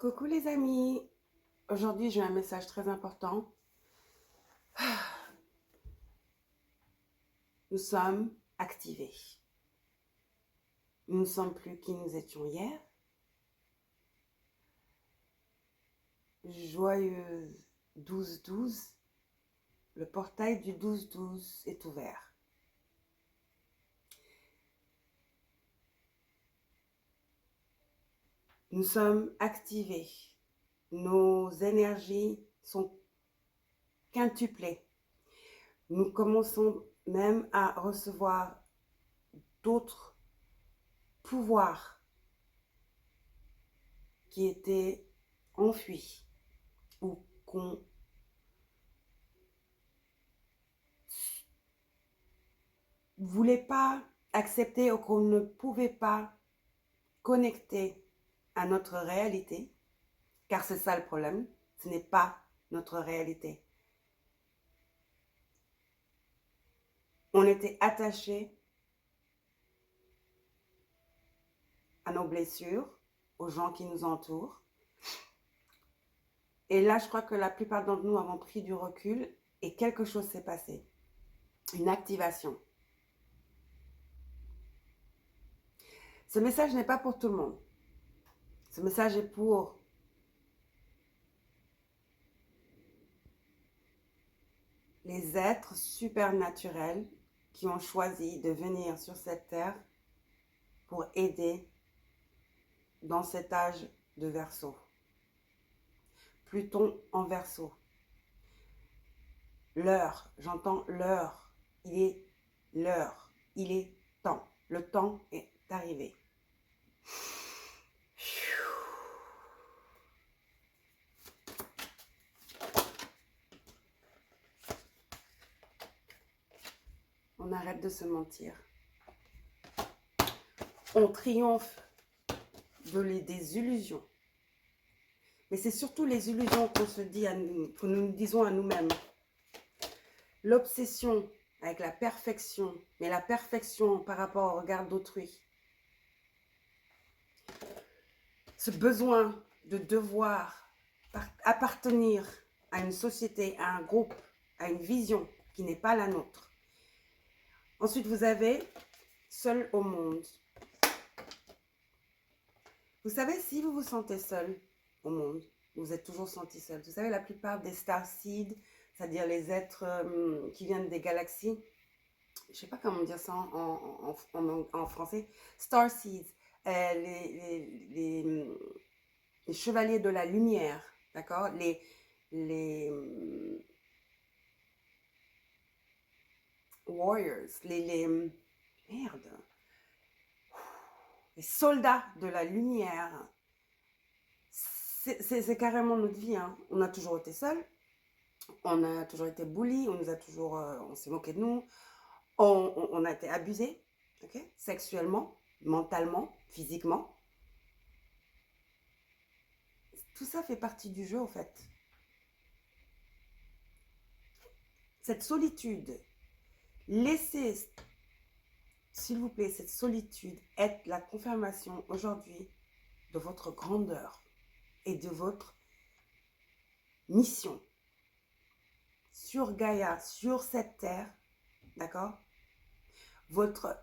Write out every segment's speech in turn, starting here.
Coucou les amis, aujourd'hui j'ai un message très important. Nous sommes activés. Nous ne sommes plus qui nous étions hier. Joyeux 12-12, le portail du 12-12 est ouvert. Nous sommes activés. Nos énergies sont quintuplées. Nous commençons même à recevoir d'autres pouvoirs qui étaient enfuis ou qu'on ne voulait pas accepter ou qu'on ne pouvait pas connecter à notre réalité, car c'est ça le problème, ce n'est pas notre réalité. On était attaché à nos blessures, aux gens qui nous entourent. Et là, je crois que la plupart d'entre nous avons pris du recul et quelque chose s'est passé. Une activation. Ce message n'est pas pour tout le monde. Ce message est pour les êtres supernaturels qui ont choisi de venir sur cette terre pour aider dans cet âge de Verseau. Pluton en Verseau. L'heure, j'entends l'heure. Il est l'heure. Il est temps. Le temps est arrivé. On arrête de se mentir. On triomphe des illusions. Mais c'est surtout les illusions qu'on se dit à nous, que nous disons à nous-mêmes. L'obsession avec la perfection, mais la perfection par rapport au regard d'autrui. Ce besoin de devoir appartenir à une société, à un groupe, à une vision qui n'est pas la nôtre. Ensuite, vous avez seul au monde. Vous savez, si vous vous sentez seul au monde, vous êtes toujours senti seul. Vous savez, la plupart des starseeds, c'est-à-dire les êtres qui viennent des galaxies, je ne sais pas comment dire ça en français, starseeds, les chevaliers de la lumière, d'accord, les warriors, merde, les soldats de la lumière. C'est carrément notre vie, hein. On a toujours été seuls, on a toujours été bully, on s'est moqué de nous, on a été abusés, okay? Sexuellement, mentalement, physiquement. Tout ça fait partie du jeu, en fait. Cette solitude, laissez, s'il vous plaît, cette solitude être la confirmation aujourd'hui de votre grandeur et de votre mission sur Gaïa, sur cette terre, d'accord? Votre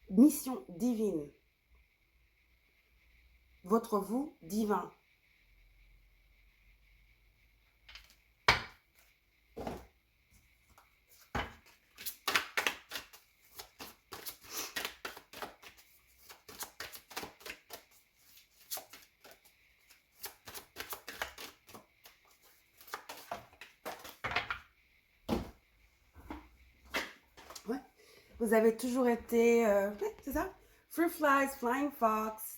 mission divine, votre vous divin. Ouais. Vous avez toujours été, c'est ça? Fruit flies, flying fox.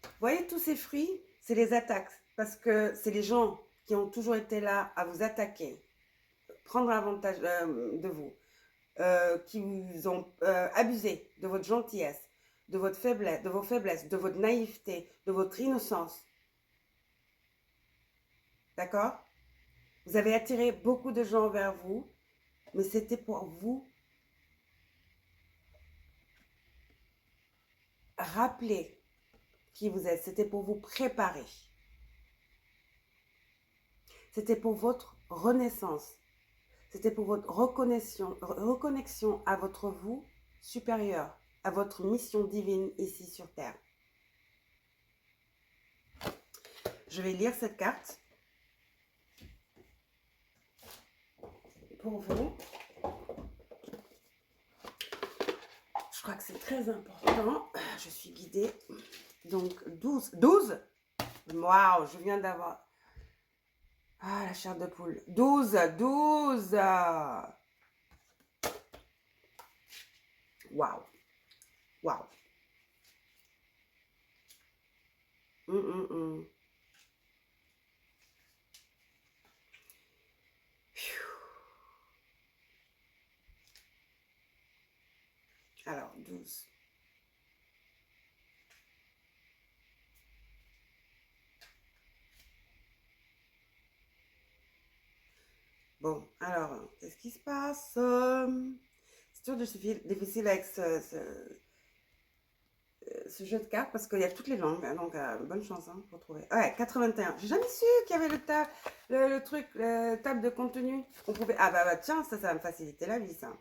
Vous voyez tous ces fruits, c'est les attaques. Parce que c'est les gens qui ont toujours été là à vous attaquer, prendre avantage de vous, qui vous ont abusé de votre gentillesse, de votre faiblesse, de vos faiblesses, de votre naïveté, de votre innocence. D'accord? Vous avez attiré beaucoup de gens vers vous, mais c'était pour vous rappeler qui vous êtes. C'était pour vous préparer. C'était pour votre renaissance. C'était pour votre reconnexion à votre vous supérieur, à votre mission divine ici sur Terre. Je vais lire cette carte pour vous. Je crois que c'est très important. Je suis guidée. Donc 12. 12 ? Waouh, je viens d'avoir... Ah, la chair de poule. 12. 12. Waouh. Waouh. Alors, 12. Bon, alors, qu'est-ce qui se passe? C'est toujours difficile avec ce jeu de cartes parce qu'il y a toutes les langues, hein, donc bonne chance hein, pour trouver. Ouais, 81. J'ai jamais su qu'il y avait le truc, le table de contenu. On pouvait... Ah bah tiens, ça va me faciliter la vie, ça.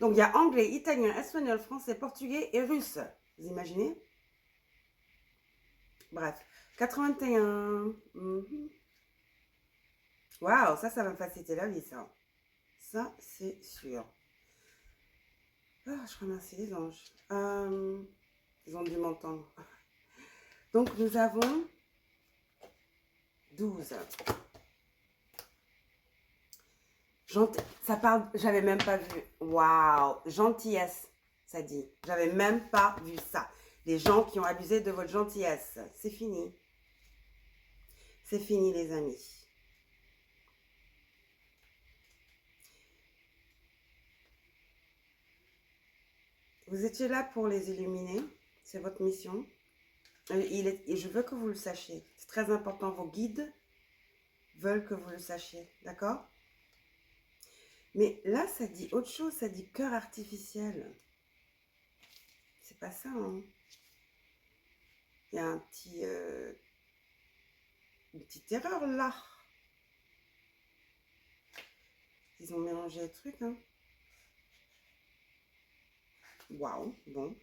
Donc il y a anglais, italien, espagnol, français, portugais et russe. Vous imaginez? Bref, 81. Waouh, ça va me faciliter la vie, ça. Ça, c'est sûr. Ah, je remercie les anges. Ils ont dû m'entendre. Donc, nous avons 12. Ça parle, j'avais même pas vu. Waouh, gentillesse, ça dit. J'avais même pas vu ça. Les gens qui ont abusé de votre gentillesse. C'est fini. C'est fini, les amis. Vous étiez là pour les illuminer. C'est votre mission. Et je veux que vous le sachiez. C'est très important. Vos guides veulent que vous le sachiez. D'accord? Mais là, ça dit autre chose. Ça dit cœur artificiel. C'est pas ça, hein? Il y a une petite erreur là. Ils ont mélangé les trucs, hein. Waouh, bon.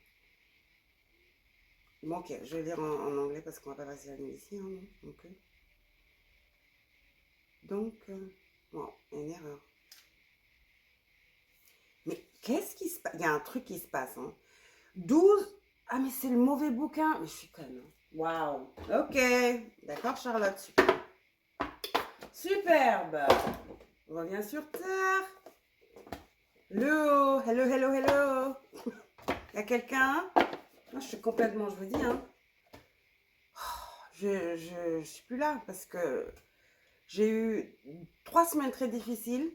Bon, ok, je vais lire en anglais parce qu'on va pas passer la nuit ici, hein, donc, bon, il y a une erreur. Mais qu'est-ce qui se passe? Il y a un truc qui se passe, hein. 12. Ah, mais c'est le mauvais bouquin. Mais je suis conne. Waouh. Ok. D'accord, Charlotte. Super. Superbe. On revient sur Terre. Hello. Hello, hello, hello. Il y a quelqu'un? Moi, je suis complètement, je vous dis, hein. Je suis plus là parce que j'ai eu 3 semaines très difficiles.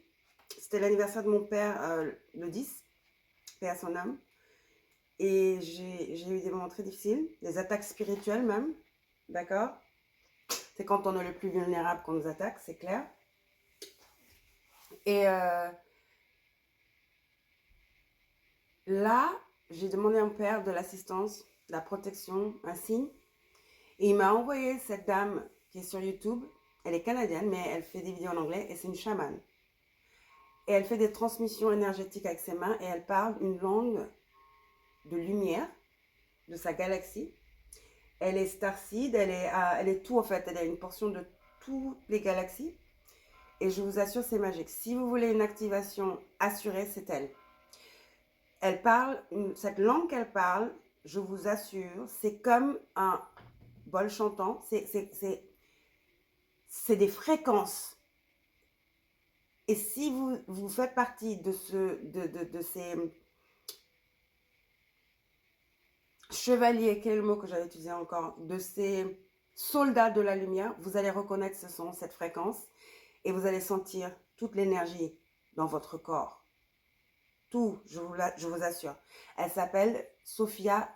C'était l'anniversaire de mon père le 10, paix à son âme. Et j'ai eu des moments très difficiles, des attaques spirituelles même, d'accord? C'est quand on est le plus vulnérable qu'on nous attaque, c'est clair. Et là, j'ai demandé à mon père de l'assistance, de la protection, un signe. Et il m'a envoyé cette dame qui est sur YouTube. Elle est canadienne, mais elle fait des vidéos en anglais et c'est une chamane. Et elle fait des transmissions énergétiques avec ses mains et elle parle une langue de lumière de sa galaxie. Elle est starseed, elle est tout en fait, elle a une portion de toutes les galaxies. Et je vous assure, c'est magique. Si vous voulez une activation assurée, c'est elle. Elle parle, cette langue qu'elle parle, je vous assure, c'est comme un bol chantant. C'est des fréquences. Et si vous faites partie de ces chevaliers, quel est le mot que j'avais utilisé encore, de ces soldats de la lumière, vous allez reconnaître ce son, cette fréquence, et vous allez sentir toute l'énergie dans votre corps. Tout, je vous assure. Elle s'appelle Sophia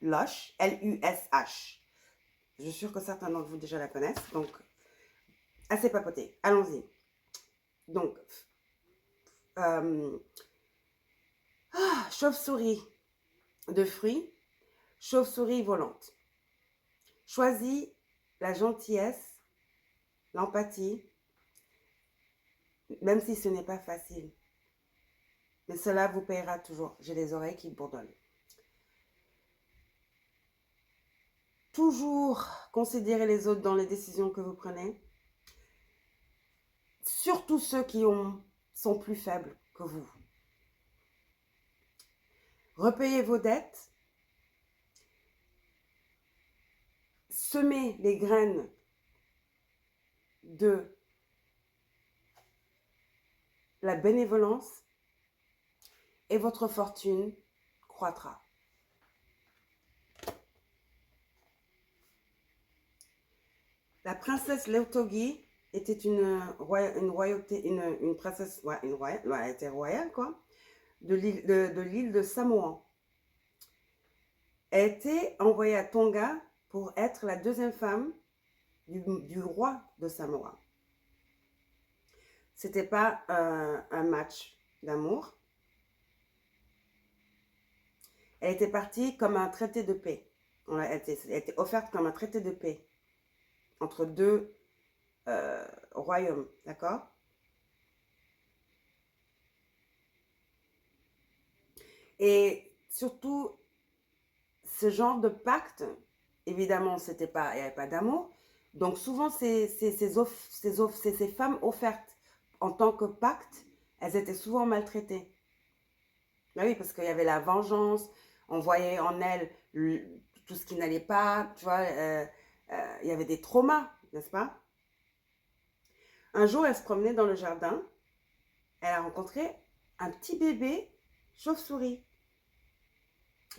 Lush, L-U-S-H. Je suis sûre que certains d'entre vous déjà la connaissent, donc assez papoté. Allons-y. Donc, chauve-souris de fruits, chauve-souris volante. Choisis la gentillesse, l'empathie, même si ce n'est pas facile. Mais cela vous paiera toujours. J'ai les oreilles qui bourdonnent. Toujours considérer les autres dans les décisions que vous prenez. Surtout ceux qui sont plus faibles que vous. Repayez vos dettes. Semez les graines de la bénévolence et votre fortune croîtra. La princesse Leotogi était une royauté, une princesse, ouais, elle était royale, quoi, de l'île de Samoa. Elle a été envoyée à Tonga pour être la deuxième femme du roi de Samoa. C'était pas un match d'amour. Elle était partie comme un traité de paix. Elle était offerte comme un traité de paix entre deux royaumes, d'accord? Et surtout, ce genre de pacte, évidemment, il n'y avait pas d'amour. Donc souvent, ces femmes offertes en tant que pacte, elles étaient souvent maltraitées. Ben oui, parce qu'il y avait la vengeance, on voyait en elles tout ce qui n'allait pas, tu vois, il y avait des traumas, n'est-ce pas? Un jour, elle se promenait dans le jardin, elle a rencontré un petit bébé chauve-souris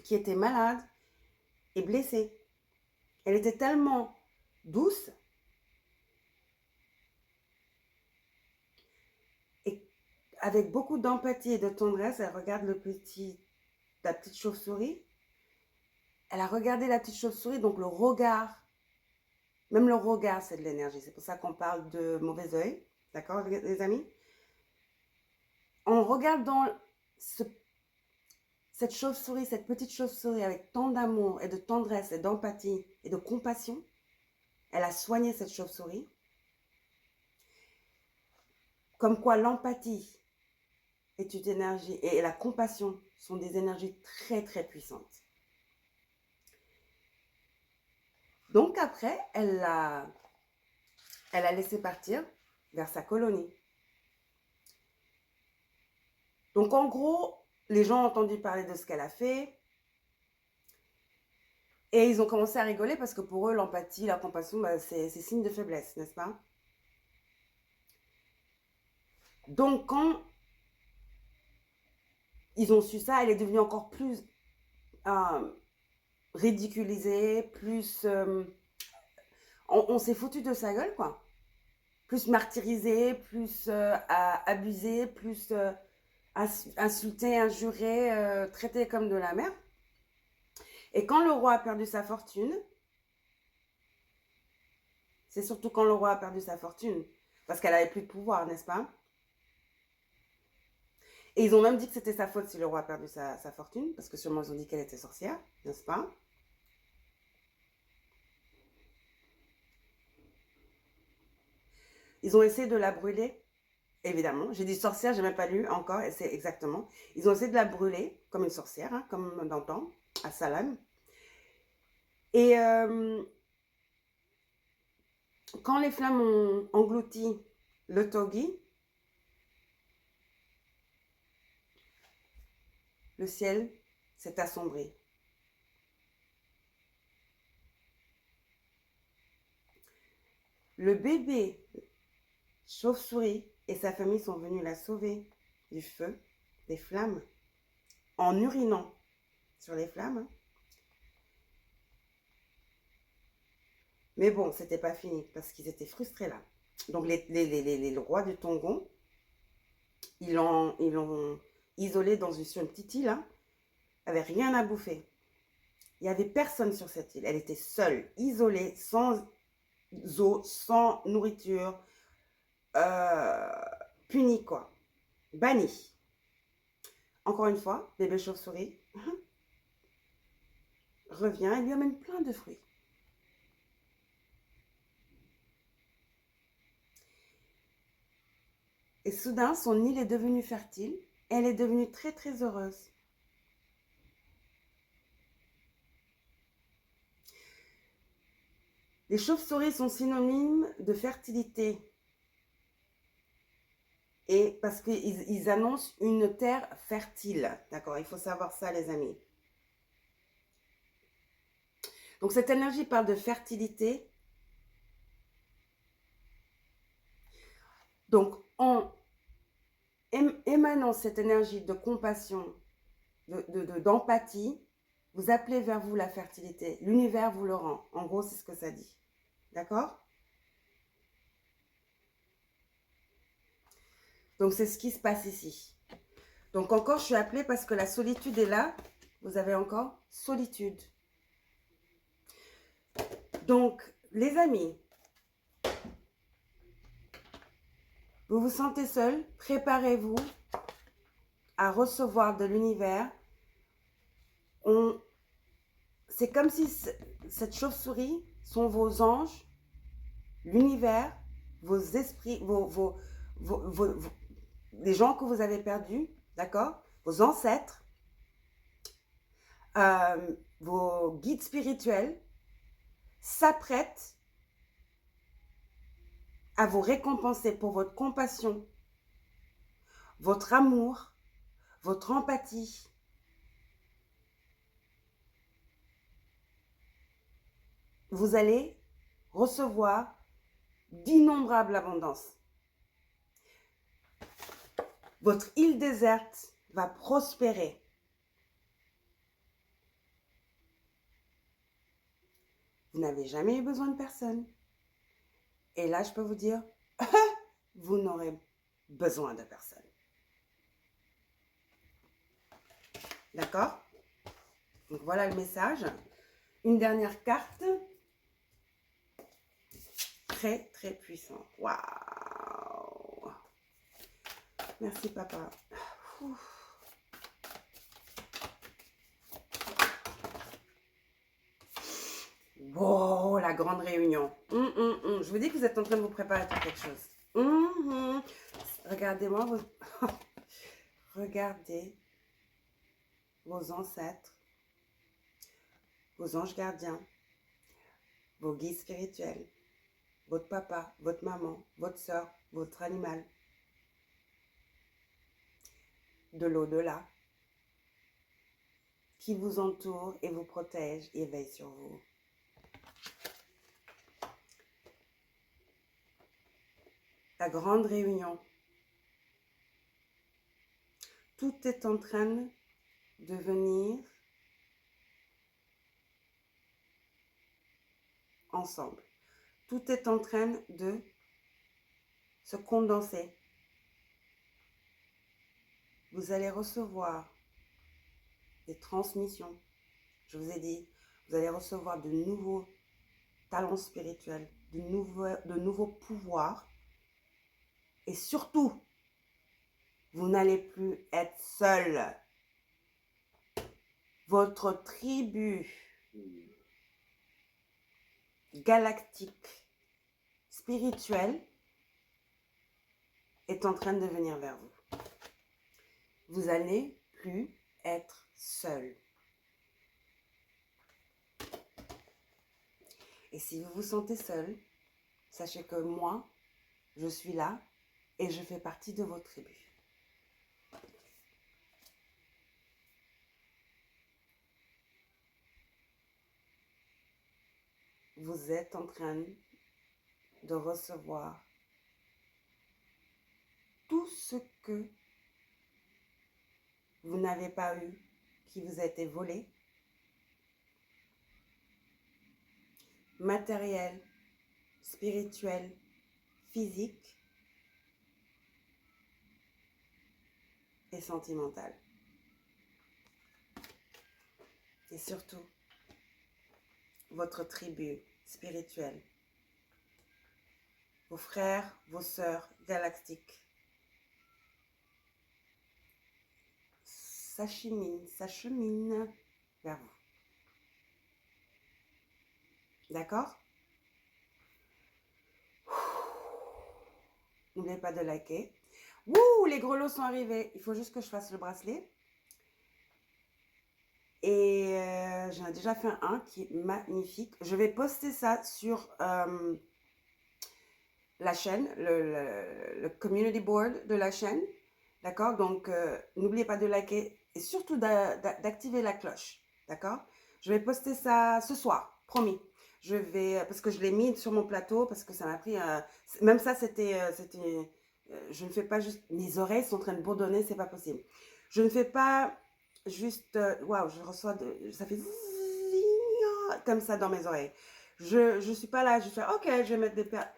qui était malade et blessé. Elle était tellement douce et avec beaucoup d'empathie et de tendresse, elle regarde la petite chauve-souris. Elle a regardé la petite chauve-souris, donc le regard, même le regard, c'est de l'énergie. C'est pour ça qu'on parle de mauvais œil, d'accord, les amis? En regardant cette chauve-souris, cette petite chauve-souris avec tant d'amour et de tendresse et d'empathie et de compassion, elle a soigné cette chauve-souris. Comme quoi l'empathie est une énergie et la compassion sont des énergies très très puissantes. Donc après, elle l'a laissé partir vers sa colonie. Donc en gros, les gens ont entendu parler de ce qu'elle a fait et ils ont commencé à rigoler parce que pour eux, l'empathie, la compassion, bah, c'est signe de faiblesse, n'est-ce pas? Donc quand ils ont su ça, elle est devenue encore plus ridiculisée, plus... on s'est foutu de sa gueule, quoi. Plus martyrisée, plus abusée, plus insultée, injurée, traitée comme de la merde. Et quand le roi a perdu sa fortune, c'est surtout quand le roi a perdu sa fortune, parce qu'elle n'avait plus de pouvoir, n'est-ce pas? Et ils ont même dit que c'était sa faute si le roi a perdu sa fortune, parce que sûrement ils ont dit qu'elle était sorcière, n'est-ce pas? Ils ont essayé de la brûler, évidemment. J'ai dit sorcière, j'ai même pas lu encore, et c'est exactement. Ils ont essayé de la brûler comme une sorcière, hein, comme d'antan, à Salem. Et quand les flammes ont englouti le Togi, le ciel s'est assombri. Le bébé chauve-souris et sa famille sont venus la sauver du feu, des flammes, en urinant sur les flammes. Mais bon, c'était pas fini parce qu'ils étaient frustrés là. Donc les rois du Tongon, ils l'ont isolé sur une petite île, hein, avait rien à bouffer. Il n'y avait personne sur cette île. Elle était seule, isolée, sans eau, sans nourriture, punie quoi, bannie. Encore une fois, bébé chauve-souris revient et lui amène plein de fruits. Et soudain, son île est devenue fertile. Et elle est devenue très, très heureuse. Les chauves-souris sont synonymes de fertilité. Et parce qu'ils annoncent une terre fertile. D'accord, il faut savoir ça, les amis. Donc, cette énergie parle de fertilité. Donc, en émanant cette énergie de compassion, d'empathie, vous appelez vers vous la fertilité. L'univers vous le rend. En gros, c'est ce que ça dit. D'accord? Donc, c'est ce qui se passe ici. Donc, encore, je suis appelée parce que la solitude est là. Vous avez encore solitude. Donc, les amis, vous vous sentez seul, préparez-vous à recevoir de l'univers. C'est comme si cette chauve-souris sont vos anges, l'univers, vos esprits, les gens que vous avez perdus, d'accord? Vos ancêtres, vos guides spirituels s'apprêtent à vous récompenser pour votre compassion, votre amour, votre empathie. Vous allez recevoir d'innombrables abondances. Votre île déserte va prospérer. Vous n'avez jamais eu besoin de personne. Et là, je peux vous dire, vous n'aurez besoin de personne. D'accord? Donc voilà le message. Une dernière carte. Très, très puissant. Waouh! Merci, papa. Ouf. Wow, la grande réunion. Je vous dis que vous êtes en train de vous préparer pour quelque chose. Regardez-moi vos... Regardez vos ancêtres, vos anges gardiens, vos guides spirituels, votre papa, votre maman, votre soeur, votre animal, de l'au-delà, qui vous entoure et vous protège et veille sur vous. La grande réunion. Tout est en train de venir ensemble. Tout est en train de se condenser. Vous allez recevoir des transmissions. Je vous ai dit, vous allez recevoir de nouveaux talents spirituels, de nouveaux pouvoirs. Et surtout, vous n'allez plus être seul. Votre tribu galactique, spirituelle, est en train de venir vers vous. Vous n'allez plus être seul. Et si vous vous sentez seul, sachez que moi, je suis là et je fais partie de vos tribus. Vous êtes en train de recevoir tout ce que vous n'avez pas eu, qui vous a été volé, matériel, spirituel, physique et sentimental. Et surtout, votre tribu spirituelle, vos frères, vos sœurs galactiques, s'achemine vers vous. D'accord? N'oubliez pas de liker. Wouh, les grelots sont arrivés. Il faut juste que je fasse le bracelet. Et j'en ai déjà fait un qui est magnifique. Je vais poster ça sur la chaîne, le community board de la chaîne. D'accord? Donc, n'oubliez pas de liker et surtout d'activer la cloche. D'accord? Je vais poster ça ce soir, promis. Je vais, parce que je l'ai mis sur mon plateau, parce que ça m'a pris, même ça, je ne fais pas juste, mes oreilles sont en train de bourdonner, c'est pas possible. Je ne fais pas juste, waouh, je reçois ça fait comme ça dans mes oreilles. Je suis pas là, je fais, ok, je vais mettre des perles.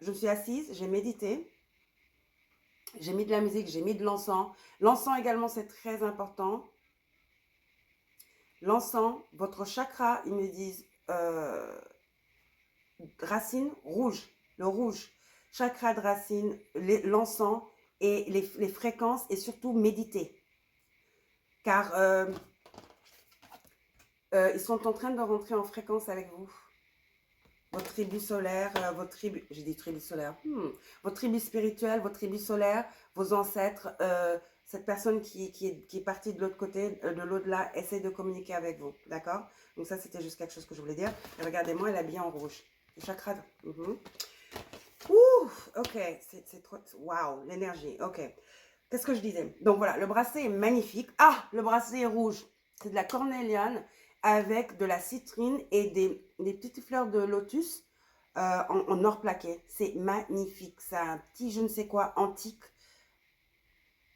Je suis assise, j'ai médité, j'ai mis de la musique, j'ai mis de l'encens. L'encens également, c'est très important. L'encens, votre chakra, ils me disent racine rouge, le rouge. Chakra de racine, l'encens et les fréquences et surtout méditer. Car ils sont en train de rentrer en fréquence avec vous. Votre tribu solaire, votre tribu, j'ai dit tribu solaire, votre tribu spirituelle, votre tribu solaire, vos ancêtres, cette personne qui est partie de l'autre côté, de l'au-delà, essaie de communiquer avec vous, d'accord? Donc ça, c'était juste quelque chose que je voulais dire. Et regardez-moi, elle est habillée en rouge. Le chakra. Ouh, ok, c'est trop, waouh, l'énergie, ok. Qu'est-ce que je disais? Donc voilà, le bracelet est magnifique. Ah, le bracelet est rouge. C'est de la cornéliane avec de la citrine et des petites fleurs de lotus en or plaqué. C'est magnifique. C'est un petit je ne sais quoi antique.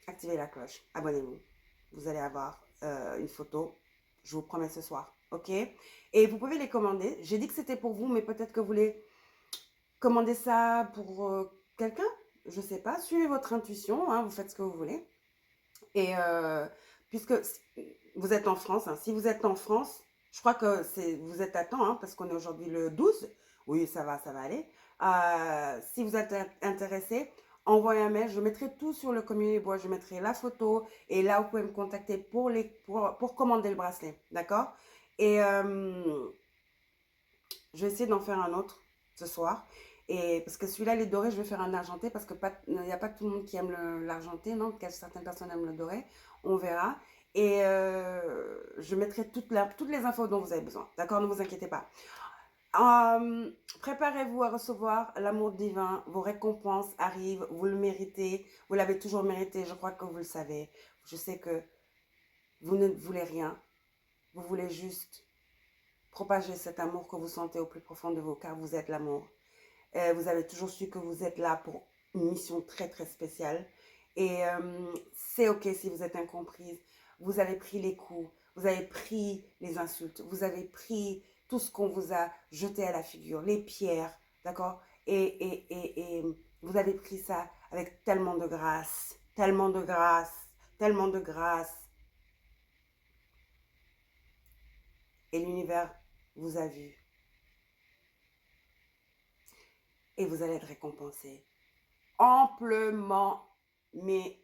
Activez la cloche. Abonnez-vous. Vous allez avoir une photo. Je vous promets ce soir. Ok? Et vous pouvez les commander. J'ai dit que c'était pour vous, mais peut-être que vous voulez commander ça pour quelqu'un. Je ne sais pas. Suivez votre intuition. Hein, vous faites ce que vous voulez. Et puisque vous êtes en France, hein, si vous êtes en France, je crois que vous êtes à temps, hein, parce qu'on est aujourd'hui le 12. Oui, ça va aller. Si vous êtes intéressé, envoyez un mail. Je mettrai tout sur le communiqué bois. Je mettrai la photo. Et là, vous pouvez me contacter pour commander le bracelet. D'accord? Et je vais essayer d'en faire un autre ce soir. Et parce que celui-là, les dorés, je vais faire un argenté parce que il n'y a pas tout le monde qui aime l'argenté, non? Certaines personnes aiment le doré. On verra. Et je mettrai toutes les infos dont vous avez besoin. D'accord? Ne vous inquiétez pas. Préparez-vous à recevoir l'amour divin. Vos récompenses arrivent. Vous le méritez. Vous l'avez toujours mérité. Je crois que vous le savez. Je sais que vous ne voulez rien. Vous voulez juste propager cet amour que vous sentez au plus profond de vous, car vous êtes l'amour. Vous avez toujours su que vous êtes là pour une mission très très spéciale. Et c'est ok si vous êtes incomprise. Vous avez pris les coups, vous avez pris les insultes, vous avez pris tout ce qu'on vous a jeté à la figure, les pierres, d'accord? Et vous avez pris ça avec tellement de grâce, tellement de grâce, tellement de grâce. Et l'univers vous a vu. Et vous allez être récompensé amplement, mais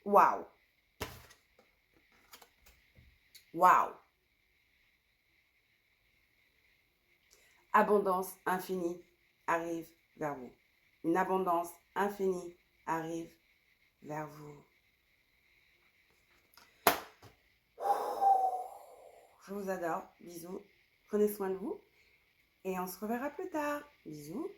waouh, waouh. Abondance infinie arrive vers vous. Une abondance infinie arrive vers vous. Je vous adore. Bisous. Prenez soin de vous. Et on se reverra plus tard. Bisous.